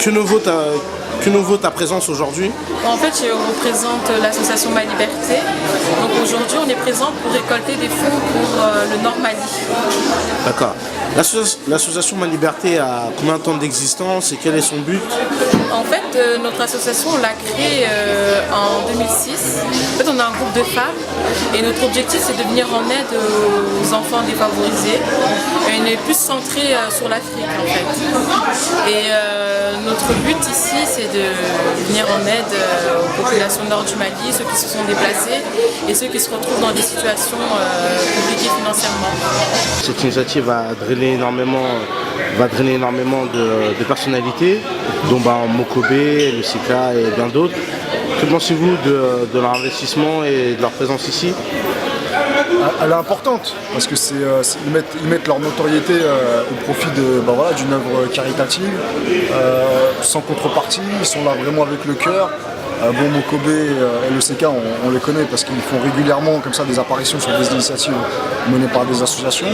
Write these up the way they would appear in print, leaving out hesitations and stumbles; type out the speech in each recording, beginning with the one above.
Que nous vaut ta présence aujourd'hui? En fait, je représente l'association Ma Liberté. Donc aujourd'hui, on est présent pour récolter des fonds pour le Nord Mali. D'accord. L'association Ma Liberté a combien de temps d'existence et quel est son but? En fait, notre association, on l'a créée en 2006. En fait, on a un groupe de femmes et notre objectif, c'est de venir en aide aux enfants défavorisés. Et on est plus centré sur l'Afrique, en fait. Et notre but ici, c'est de venir en aide aux populations nord du Mali, ceux qui se sont déplacés et ceux qui se retrouvent dans des situations compliquées financièrement. Cette initiative va drainer énormément de personnalités, dont Mokobé, le Sika et bien d'autres. Que pensez-vous de leur investissement et de leur présence ici? Elle est importante parce que ils mettent leur notoriété au profit d'une œuvre caritative, sans contrepartie. Ils sont là vraiment avec le cœur. Mokobé et le CK, on les connaît parce qu'ils font régulièrement comme ça des apparitions sur des initiatives menées par des associations.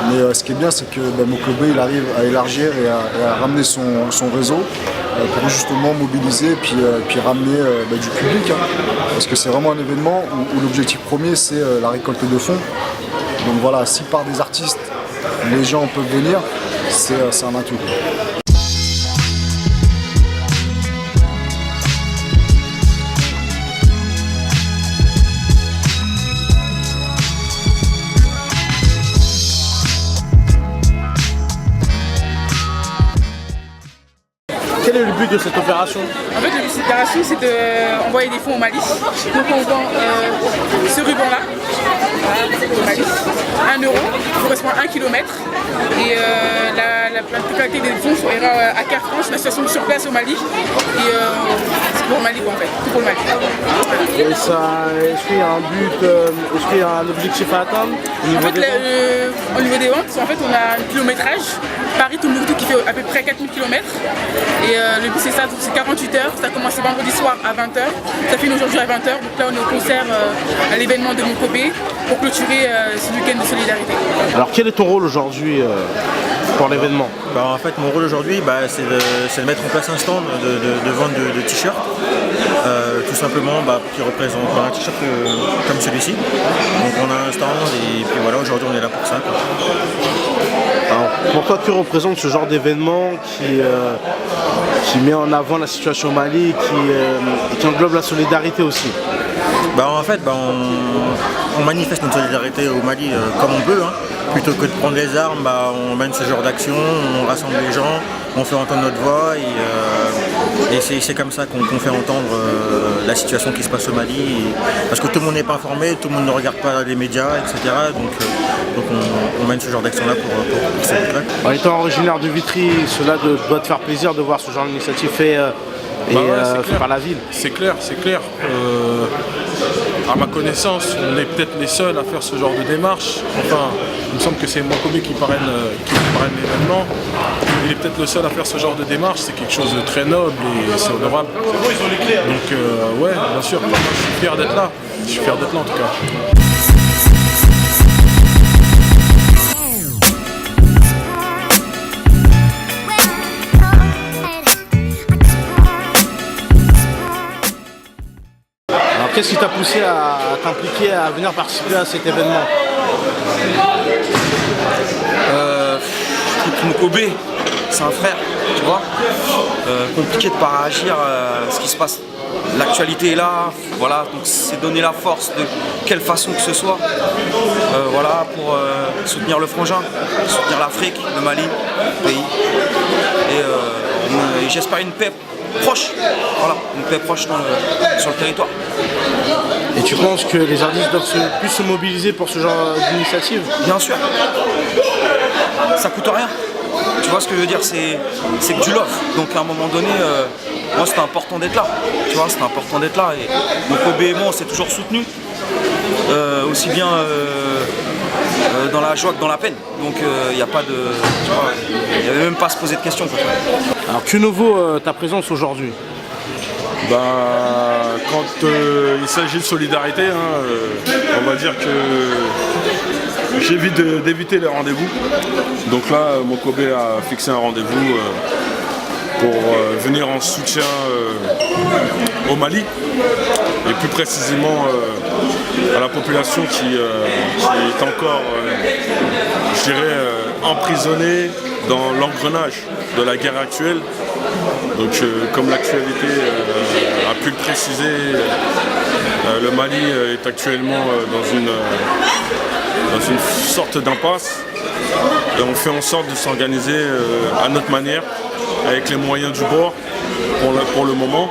Mais ce qui est bien, c'est que Mokobé il arrive à élargir et à ramener son réseau pour justement mobiliser et puis ramener du public. Parce que c'est vraiment un événement où l'objectif premier, c'est la récolte de fonds. Donc voilà, si par des artistes, les gens peuvent venir, c'est un atout. Quel est le but de cette opération? En fait, le but de cette opération, c'est d'envoyer des fonds au Mali. Donc on vend ce ruban-là au Mali, 1 euro, qui correspond à 1 km. Et la totalité des fonds ira à Car France, l'association sur place au Mali. Et c'est pour le Mali, quoi, en fait, tout pour le Mali. Et ça, est-ce qu'il y a un but, est-ce qu'il y a un objectif à atteindre au niveau des ventes? Au niveau des ventes, en fait, on a un kilométrage. Paris-Tombouctou qui fait à peu près 4000 km. Et le but c'est ça, c'est 48 heures. Ça commence vendredi soir à 20h. Ça finit aujourd'hui à 20h. Donc là on est au concert à l'événement de Mokobé pour clôturer ce week-end de solidarité. Alors quel est ton rôle aujourd'hui pour l'événement? En fait mon rôle aujourd'hui c'est de mettre en place un stand de vente de t-shirts. Tout simplement qui représente un t-shirt comme celui-ci. Donc on a un stand et puis voilà, aujourd'hui on est là pour ça. Alors, pourquoi tu représentes ce genre d'événement qui met en avant la situation au Mali et qui englobe la solidarité aussi? En fait, on manifeste notre solidarité au Mali comme on peut. Plutôt que de prendre les armes, on mène ce genre d'action, on rassemble les gens, on fait entendre notre voix et c'est comme ça qu'on fait entendre la situation qui se passe au Mali. Parce que tout le monde n'est pas informé, tout le monde ne regarde pas les médias, etc. Donc on mène ce genre d'action-là pour ces buts-là. En étant originaire de Vitry, cela doit te faire plaisir de voir ce genre d'initiative fait par la ville. C'est clair. À ma connaissance, on est peut-être les seuls à faire ce genre de démarche. Enfin, il me semble que c'est Mokobé qui parraine l'événement. Il est peut-être le seul à faire ce genre de démarche. C'est quelque chose de très noble et c'est honorable. Donc ouais, bien sûr, je suis fier d'être là. Je suis fier d'être là en tout cas. Qu'est-ce qui t'a poussé à t'impliquer, à venir participer à cet événement? Mokobé, c'est un frère, tu vois. Compliqué de ne pas réagir à ce qui se passe. L'actualité est là, voilà, donc c'est donner la force de quelle façon que ce soit, voilà, pour soutenir le frangin, soutenir l'Afrique, le Mali, le pays. Et j'espère une paix proche, voilà, une paix proche sur le territoire. Et tu penses que les artistes doivent plus se mobiliser pour ce genre d'initiative? Bien sûr. Ça coûte rien. Tu vois ce que je veux dire, c'est que du love. Donc à un moment donné, moi c'était important d'être là. Tu vois, c'était important d'être là. Et Mokobé et moi on s'est toujours soutenus. Aussi bien dans la joie que dans la peine. Donc il n'y a pas de. Tu vois, il n'y avait même pas à se poser de questions. Quoi. Alors que nous vaut ta présence aujourd'hui? Quand il s'agit de solidarité, on va dire que j'évite d'éviter les rendez-vous. Donc là, Mokobé a fixé un rendez-vous pour venir en soutien au Mali et plus précisément à la population qui est encore, je dirais, emprisonnée dans l'engrenage de la guerre actuelle. Donc comme l'actualité a pu le préciser, le Mali est actuellement dans une sorte d'impasse et on fait en sorte de s'organiser à notre manière, avec les moyens du bord pour le moment,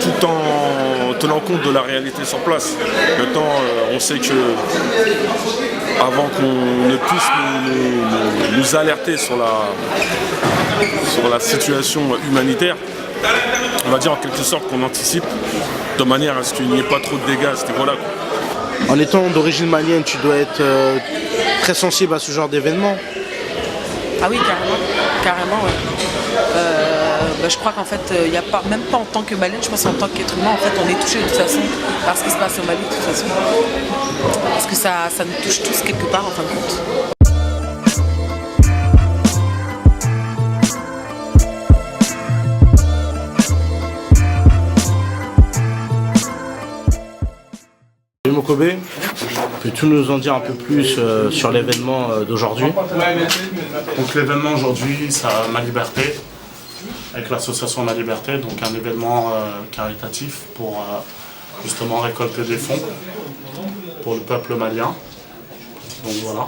tout en tenant compte de la réalité sur place. Maintenant, on sait que avant qu'on ne puisse nous alerter sur la situation humanitaire, on va dire en quelque sorte qu'on anticipe de manière à ce qu'il n'y ait pas trop de dégâts. Voilà. En étant d'origine malienne, tu dois être très sensible à ce genre d'événement. Ah oui, carrément, ouais. Je crois qu'en fait, il n'y a pas, même pas en tant que Malienne, je pense qu'en tant qu'être humain, en fait, on est touché de toute façon par ce qui se passe au Mali, de toute façon. Parce que ça nous touche tous quelque part, en fin de compte. Mokobe, peux-tu nous en dire un peu plus sur l'événement d'aujourd'hui? Donc l'événement aujourd'hui, c'est Ma Liberté, avec l'association Ma Liberté, donc un événement caritatif pour justement récolter des fonds pour le peuple malien. Donc voilà.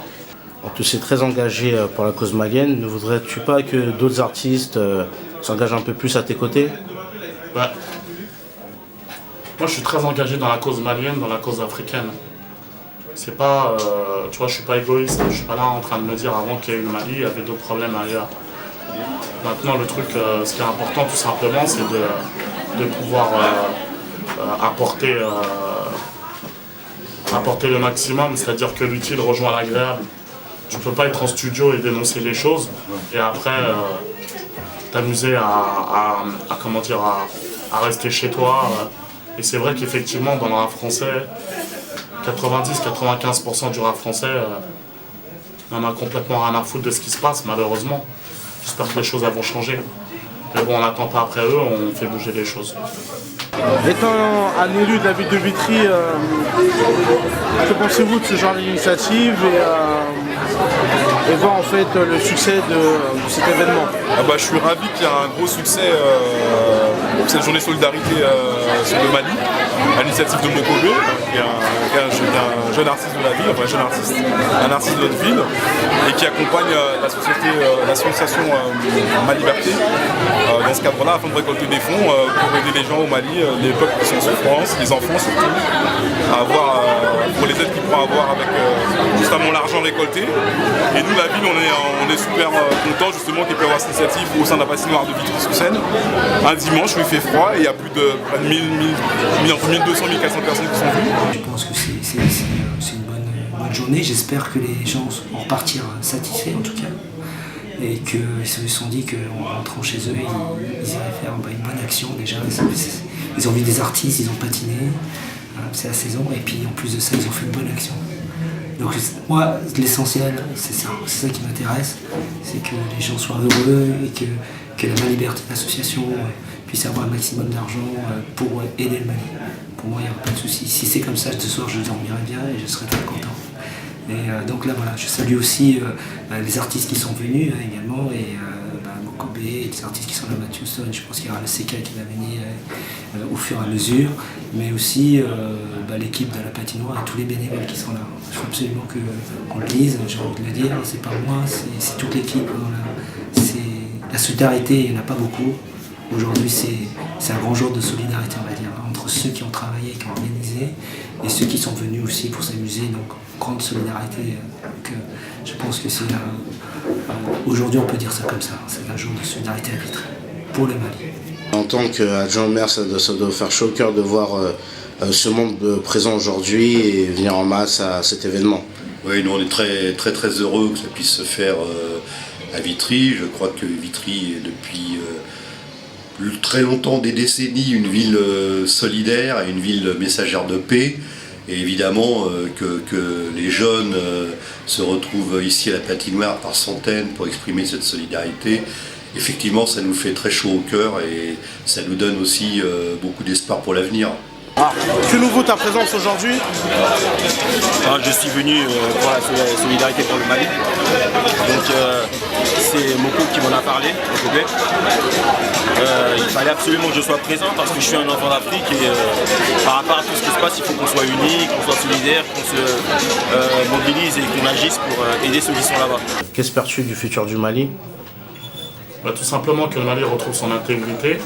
Donc, tu es très engagé pour la cause malienne. Ne voudrais-tu pas que d'autres artistes s'engagent un peu plus à tes côtés? Ouais. Moi, je suis très engagé dans la cause malienne, dans la cause africaine. C'est pas, tu vois, je suis pas égoïste. Je suis pas là en train de me dire avant qu'il y ait eu le Mali, il y avait d'autres problèmes ailleurs. Maintenant, le truc, ce qui est important tout simplement, c'est de pouvoir apporter le maximum, c'est-à-dire que l'utile rejoint l'agréable. Tu peux pas être en studio et dénoncer les choses et après t'amuser à rester chez toi. Et c'est vrai qu'effectivement, dans le rap français, 90-95% du rap français, on en a complètement rien à foutre de ce qui se passe, malheureusement. J'espère que les choses vont changer. Mais bon, on n'attend pas après eux, on fait bouger les choses. Étant un élu de la ville de Vitry, que pensez-vous de ce genre d'initiative et voir en fait le succès de cet événement? Je suis ravi qu'il y ait un gros succès pour cette journée solidarité sur le Mali, à l'initiative de Mokobe, qui est un jeune artiste de la ville, enfin un artiste de notre ville, et qui accompagne l'association Ma Liberté dans ce cadre-là afin de récolter des fonds pour aider les gens au Mali, les peuples qui sont en souffrance, les enfants surtout, pour les aides qu'ils pourront avoir avec justement l'argent récolté. Et nous, la ville, on est super contents justement qu'il puisse y avoir cette initiative au sein de la patinoire de Vitry-sous-Seine. Un dimanche où il fait froid et il y a plus de entre 1200 et 1400 personnes qui sont venues. Je pense que c'est une bonne journée. J'espère que les gens vont repartir satisfaits en tout cas. Et qu'ils se sont dit qu'en rentrant chez eux, ils iraient faire une bonne action déjà. Ils ont vu des artistes, ils ont patiné, c'est la saison, et puis en plus de ça, ils ont fait une bonne action. Donc moi, l'essentiel, c'est ça qui m'intéresse, c'est que les gens soient heureux et que la Ma Liberté, l'association, puisse avoir un maximum d'argent pour aider le Mali. Pour moi, il n'y aura pas de souci. Si c'est comme ça, ce soir, je dormirai bien et je serai très content. Et donc là, voilà, je salue aussi les artistes qui sont venus également, et Mokobe, et les artistes qui sont là, Matthew Stone, je pense qu'il y aura le CK qui va venir au fur et à mesure, mais aussi l'équipe de la patinoire et tous les bénévoles qui sont là. Il faut absolument qu'on le dise, j'ai envie de le dire, c'est pas moi, c'est toute l'équipe. La solidarité, il n'y en a pas beaucoup. Aujourd'hui, c'est un grand jour de solidarité, on va dire, entre ceux qui ont travaillé, qui ont organisé, et ceux qui sont venus aussi pour s'amuser. Donc, grande solidarité. Je pense que c'est aujourd'hui, on peut dire ça comme ça. C'est un jour de solidarité à Vitry pour le Mali. En tant qu'adjoint au maire, ça doit faire chaud au cœur de voir ce monde présent aujourd'hui et venir en masse à cet événement. Oui, nous on est très très très heureux que ça puisse se faire à Vitry. Je crois que Vitry est depuis très longtemps, des décennies, une ville solidaire et une ville messagère de paix. Et évidemment que les jeunes se retrouvent ici à la patinoire par centaines pour exprimer cette solidarité effectivement, ça nous fait très chaud au cœur et ça nous donne aussi beaucoup d'espoir pour l'avenir. Que nous vaut ta présence aujourd'hui? Je suis venu pour la solidarité pour le Mali. Donc c'est Moko qui m'en a parlé, il fallait absolument que je sois présent parce que je suis un enfant d'Afrique et par rapport à tout ce qui se passe, il faut qu'on soit unis, qu'on soit solidaires, qu'on se mobilise et qu'on agisse pour aider ceux qui sont là-bas. Qu'espères-tu du futur du Mali? Tout simplement que le Mali retrouve son intégrité,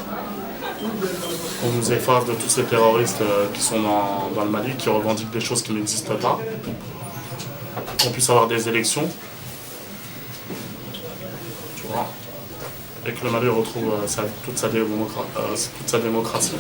qu'on nous efface de tous ces terroristes qui sont dans le Mali, qui revendiquent des choses qui n'existent pas, qu'on puisse avoir des élections, tu vois, et que le Mali retrouve toute sa démocratie.